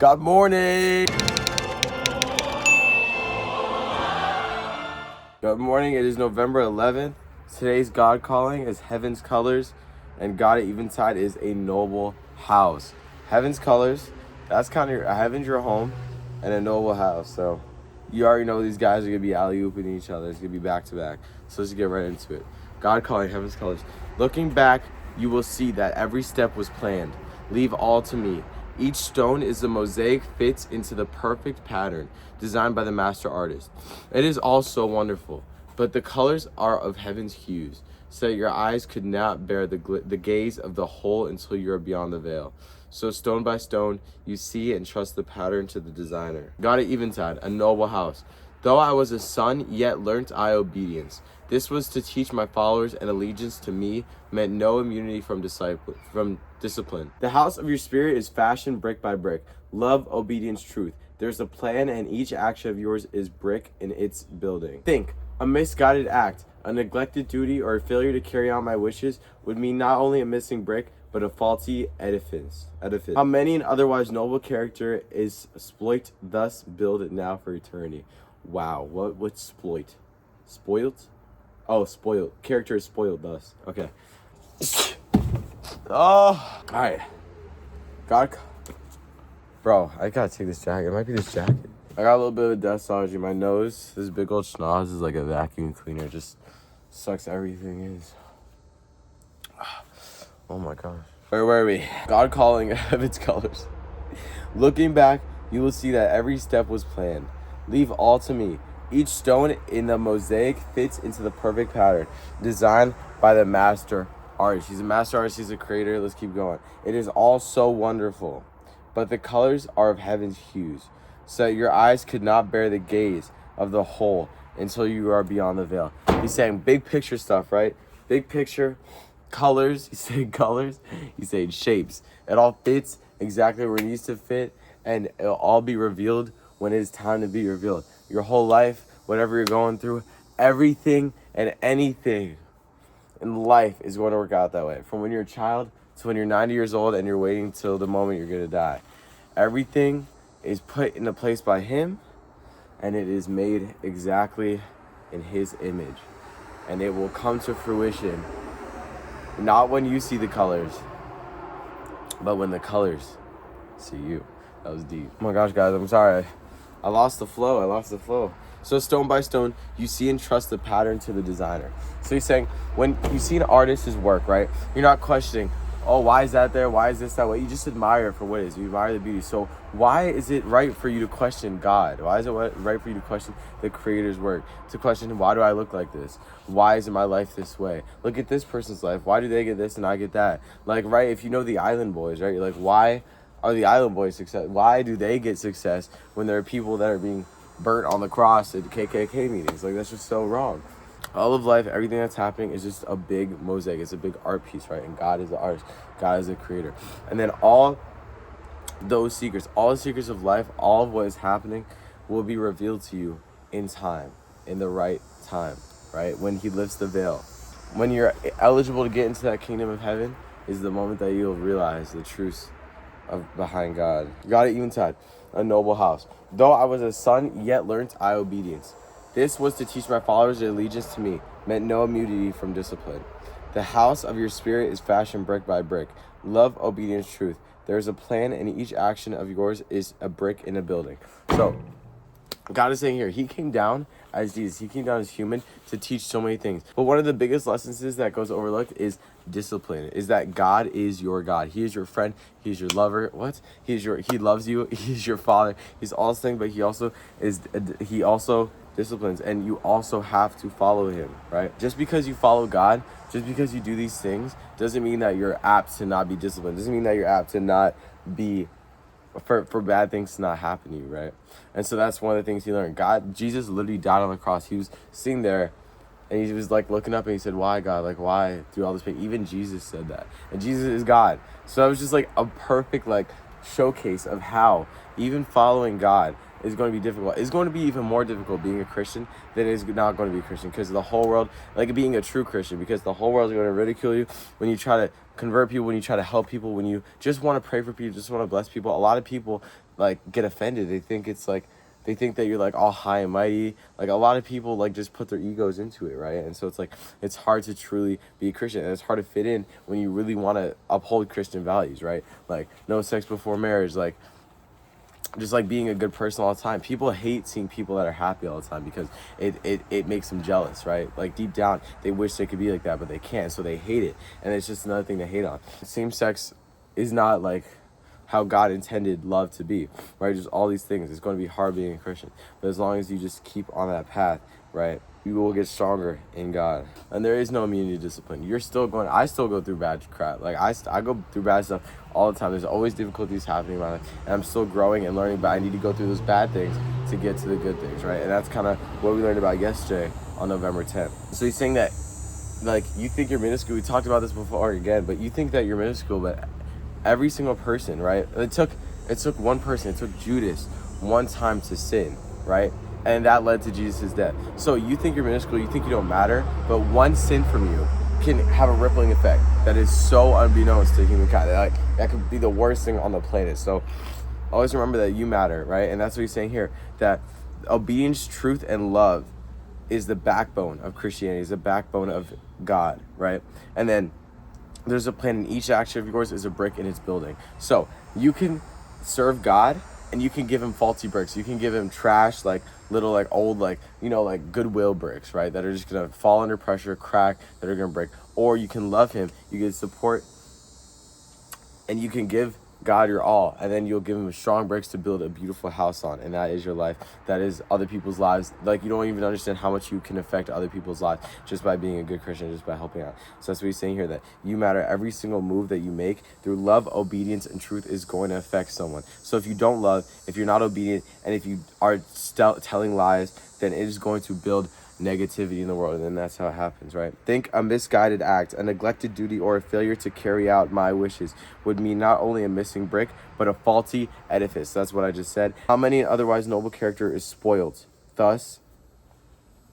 Good morning. Good morning. It is November 11th. Today's God calling is Heaven's Colors, and God at Eventide is a noble house. Heaven's Colors, that's kind of heaven's your home, and a noble house. So you already know these guys are gonna be alley-ooping each other. It's gonna be back to back. So let's get right into it. God calling, Heaven's Colors. Looking back, you will see that every step was planned. Leave all to me. Each stone is the mosaic fits into the perfect pattern designed by the master artist. It is all so wonderful, but the colors are of heaven's hues, so that your eyes could not bear the gaze of the whole until you are beyond the veil. So stone by stone, you see and trust the pattern to the designer. God at Eventide, a noble house. Though I was a son, yet learnt I obedience. This was to teach my followers, and allegiance to me meant no immunity from discipline. The house of your spirit is fashioned brick by brick. Love, obedience, truth. There's a plan, and each action of yours is brick in its building. Think, a misguided act, a neglected duty, or a failure to carry out my wishes would mean not only a missing brick, but a faulty edifice. How many an otherwise noble character is spoilt, thus build now for eternity. Wow, what's spoilt? Spoilt? Oh, spoiled. Character is spoiled thus. Okay. Oh, alright. God. Bro, I gotta take this jacket. It might be this jacket. I got a little bit of a dust allergy. My nose, this big old schnoz is like a vacuum cleaner. It just sucks everything in. Oh my gosh. Where were we? God calling Heaven's Colors. Looking back, you will see that every step was planned. Leave all to me. Each stone in the mosaic fits into the perfect pattern designed by the master artist. He's a master artist. He's a creator. Let's keep going. It is all so wonderful, but the colors are of heaven's hues, so that your eyes could not bear the gaze of the whole until you are beyond the veil. He's saying big picture stuff, right? Big picture, colors. He's saying colors. He's saying shapes. It all fits exactly where it needs to fit, and it'll all be revealed when it is time to be revealed. Your whole life, whatever you're going through, everything and anything in life is going to work out that way. From when you're a child to when you're 90 years old and you're waiting till the moment you're going to die. Everything is put into place by him, and it is made exactly in his image. And it will come to fruition, not when you see the colors, but when the colors see you. That was deep. Oh my gosh, guys, I'm sorry. I lost the flow. So stone by stone, you see and trust the pattern to the designer. So he's saying, when you see an artist's work, right, you're not questioning, oh, why is that there? Why is this that way? You just admire it for what it is. You admire the beauty. So why is it right for you to question God? Why is it right for you to question the creator's work? To question, why do I look like this? Why is my life this way? Look at this person's life. Why do they get this and I get that? Like, right, if you know the Island Boys, right, you're like, why are the Island Boys success? Why do they get success when there are people that are being burnt on the cross at KKK meetings? Like, that's just so wrong. All of life, everything that's happening is just a big mosaic. It's a big art piece, right? And God is the artist. God is the creator. And then all those secrets, all the secrets of life, all of what is happening will be revealed to you in time, in the right time, right? When he lifts the veil. When you're eligible to get into that kingdom of heaven is the moment that you'll realize the truth behind God. God at Eventide, a noble house. Though I was a son, yet learnt I obedience. This was to teach my followers their allegiance to me, meant no immunity from discipline. The house of your spirit is fashioned brick by brick. Love, obedience, truth. There is a plan, and each action of yours is a brick in a building. So God is saying here, he came down as Jesus. He came down as human to teach so many things. But one of the biggest lessons that goes overlooked is discipline. Is that God is your God. He is your friend. He is your lover. What? He loves you. He's your father. He's all things, but he also disciplines, and you also have to follow him, right? Just because you follow God, just because you do these things, doesn't mean that you're apt to not be disciplined. Doesn't mean that you're apt to not be for bad things to not happen to you, right? And so that's one of the things he learned. Jesus literally died on the cross. He was sitting there and he was like looking up and he said, why, God? Like, why through all this pain? Even Jesus said that. And Jesus is God. So it was just like a perfect like showcase of how even following God is going to be difficult. It's going to be even more difficult being a Christian than it is not going to be a Christian, because the whole world, like being a true Christian, because the whole world is going to ridicule you when you try to convert people, when you try to help people, when you just want to pray for people, just want to bless people. A lot of people like get offended. They think it's like, they think that you're like all high and mighty. Like a lot of people like just put their egos into it, right? And so it's like, it's hard to truly be a Christian, and it's hard to fit in when you really want to uphold Christian values, right? Like no sex before marriage, like just like being a good person all the time. People hate seeing people that are happy all the time because it makes them jealous, right? Like deep down, they wish they could be like that, but they can't, so they hate it. And it's just another thing to hate on. Same sex is not like how God intended love to be, right? Just all these things. It's going to be hard being a Christian. But as long as you just keep on that path, right, you will get stronger in God. And there is no immunity to discipline. I still go through bad crap. Like I go through bad stuff all the time. There's always difficulties happening in my life. And I'm still growing and learning, but I need to go through those bad things to get to the good things, right? And that's kind of what we learned about yesterday on November 10th. So he's saying that, like, you think you're minuscule. We talked about this before again, but you think that you're minuscule, but every single person, right? It took one person. It took Judas one time to sin, right? And that led to Jesus' death. So you think you're minuscule, you think you don't matter, but one sin from you can have a rippling effect that is so unbeknownst to humankind. Like, that could be the worst thing on the planet. So always remember that you matter, right? And that's what he's saying here, that obedience, truth, and love is the backbone of Christianity, is the backbone of God, right? And then there's a plan, and each action of yours is a brick in its building. So you can serve God and you can give him faulty bricks. You can give him trash, like little, like old, like, you know, like Goodwill bricks, right? That are just gonna fall under pressure, crack, that are gonna break. Or you can love him, you can support, and you can give God your all, and then you'll give him strong bricks to build a beautiful house on, and that is your life. That is other people's lives. Like, you don't even understand how much you can affect other people's lives just by being a good Christian, just by helping out. So that's what he's saying here, that you matter. Every single move that you make through love, obedience, and truth is going to affect someone. So if you don't love, if you're not obedient, and if you are telling lies, then it is going to build negativity in the world, and then that's how it happens, right? Think a misguided act, a neglected duty, or a failure to carry out my wishes would mean not only a missing brick, but a faulty edifice. That's what I just said. How many otherwise noble character is spoiled, thus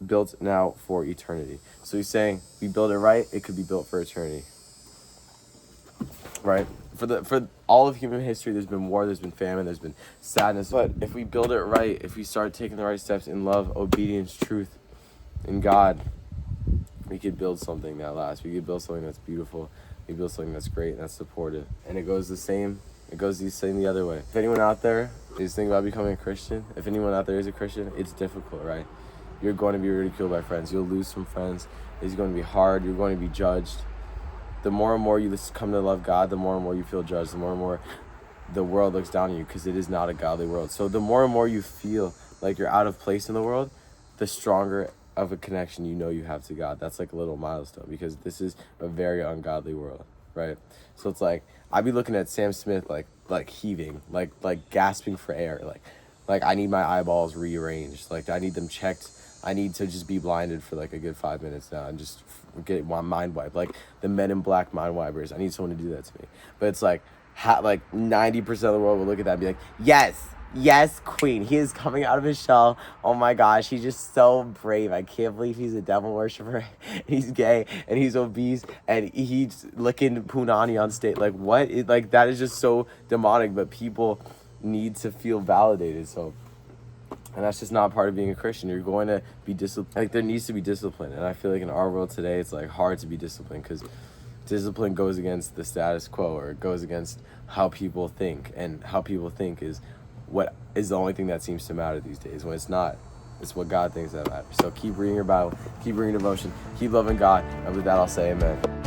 built now for eternity? So he's saying, we build it right, it could be built for eternity, right? For all of human history, there's been war, there's been famine, there's been sadness. But if we build it right, if we start taking the right steps in love, obedience, truth, in God, we could build something that lasts. We could build something that's beautiful. We could build something that's great and that's supportive. And it goes the same the other way. If anyone out there is thinking about becoming a Christian, if anyone out there is a Christian, it's difficult, right? You're going to be ridiculed by friends. You'll lose some friends. It's going to be hard. You're going to be judged. The more and more you come to love God, the more and more you feel judged. The more and more the world looks down on you, because it is not a godly world. So the more and more you feel like you're out of place in the world, the stronger of a connection you have to God. That's like a little milestone, because this is a very ungodly world, right? So it's like, I'd be looking at Sam Smith like heaving, like gasping for air, like I need my eyeballs rearranged, like I need them checked. I need to just be blinded for like a good 5 minutes now and just get my mind wiped, like the Men in Black mind wipers. I need someone to do that to me. But it's like, like 90% of the world will look at that and be like, yes, queen, he is coming out of his shell. Oh my gosh, he's just so brave. I can't believe he's a devil worshiper. He's gay and he's obese and he's licking punani on stage. Like, what? Like, that is just so demonic, but people need to feel validated. So, and that's just not part of being a Christian. You're going to be disciplined. Like, there needs to be discipline. And I feel like in our world today, it's like hard to be disciplined, because discipline goes against the status quo, or it goes against how people think, and how people think is what is the only thing that seems to matter these days, when it's not. It's what God thinks that matters. So keep reading your Bible, keep reading devotion, keep loving God, and with that I'll say amen.